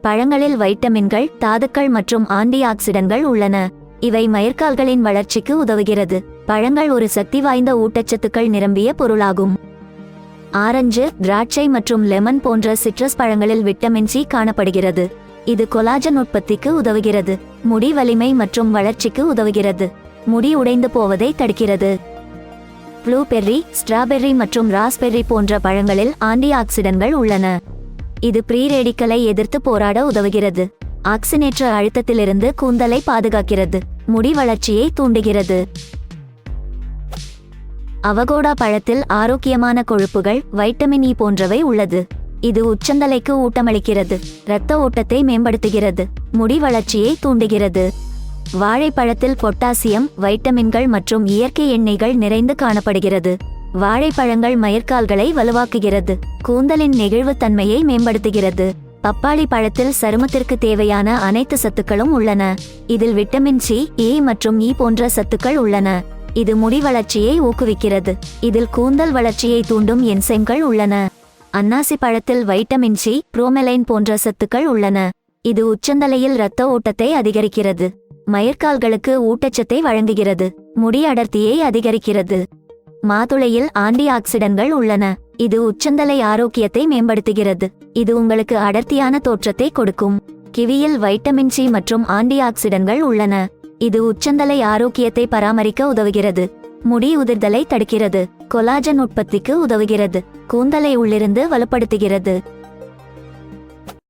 பழங்களில் வைட்டமின்கள், தாதுக்கள் மற்றும் ஆன்டி ஆக்சிடன்ட்கள் உள்ளன. இவை மயிர்கால்களின் வளர்ச்சிக்கு உதவுகிறது. பழங்கள் ஒரு சக்தி வாய்ந்த ஊட்டச்சத்துக்கள் நிரம்பிய பொருளாகும். ஆரஞ்சு, திராட்சை மற்றும் லெமன் போன்ற சிட்ரஸ் பழங்களில் விட்டமின் சி காணப்படுகிறது. இது கொலாஜன் உற்பத்திக்கு உதவுகிறது. முடி வலிமை மற்றும் வளர்ச்சிக்கு உதவுகிறது. முடி உடைந்து போவதை தடுக்கிறது. ப்ளூபெர்ரி, ஸ்ட்ராபெர்ரி மற்றும் ராஸ்பெர்ரி போன்ற பழங்களில் ஆன்டி ஆக்சிடன்ட்கள் உள்ளன. இது ப்ரீ ரேடிக்கலை எதிர்த்து போராட உதவுகிறது. ஆக்சினேற்ற அழுத்தத்திலிருந்து கூந்தலை பாதுகாக்கிறது. முடி வளர்ச்சியை தூண்டுகிறது. அவகோடா பழத்தில் ஆரோக்கியமான கொழுப்புகள், வைட்டமின் இ போன்றவை உள்ளது. இது உச்சந்தலைக்கு ஊட்டமளிக்கிறது. இரத்த ஓட்டத்தை மேம்படுத்துகிறது. முடி வளர்ச்சியை தூண்டுகிறது. வாழைப்பழத்தில் பொட்டாசியம், வைட்டமின்கள் மற்றும் இயற்கை எண்ணெய்கள் நிறைந்து காணப்படுகிறது. வாழைப்பழங்கள் மயிர்கால்களை வலுவாக்குகிறது. கூந்தலின் நெகிழ்வுத்தன்மையை மேம்படுத்துகிறது. பப்பாளி பழத்தில் சருமத்திற்கு தேவையான அனைத்து சத்துக்களும் உள்ளன. இதில் விட்டமின் சி, ஏ மற்றும் இ போன்ற சத்துக்கள் உள்ளன. இது முடி வளர்ச்சியை ஊக்குவிக்கிறது. இதில் கூந்தல் வளர்ச்சியை தூண்டும் என்சைம்கள் உள்ளன. அன்னாசி பழத்தில் வைட்டமின் சி, புரோமெலைன் போன்ற சத்துக்கள் உள்ளன. இது உச்சந்தலையில் இரத்த ஓட்டத்தை அதிகரிக்கிறது. மயிர்கால்களுக்கு ஊட்டச்சத்தை வழங்குகிறது. முடி அடர்த்தியை அதிகரிக்கிறது. மாதுளையில் ஆன்டி ஆக்சிடன்ட்கள் உள்ளன. இது உச்சந்தலை ஆரோக்கியத்தை மேம்படுத்துகிறது. இது உங்களுக்கு அடர்த்தியான தோற்றத்தை கொடுக்கும். கிவியில் வைட்டமின் சி மற்றும் ஆன்டி ஆக்சிடன்ட்கள் உள்ளன. இது உச்சந்தலை ஆரோக்கியத்தை பராமரிக்க உதவுகிறது. முடி உதிர்தலை தடுக்கிறது. கொலாஜன் உற்பத்திக்கு உதவுகிறது. கூந்தலை உள்ளிருந்து வலுப்படுத்துகிறது.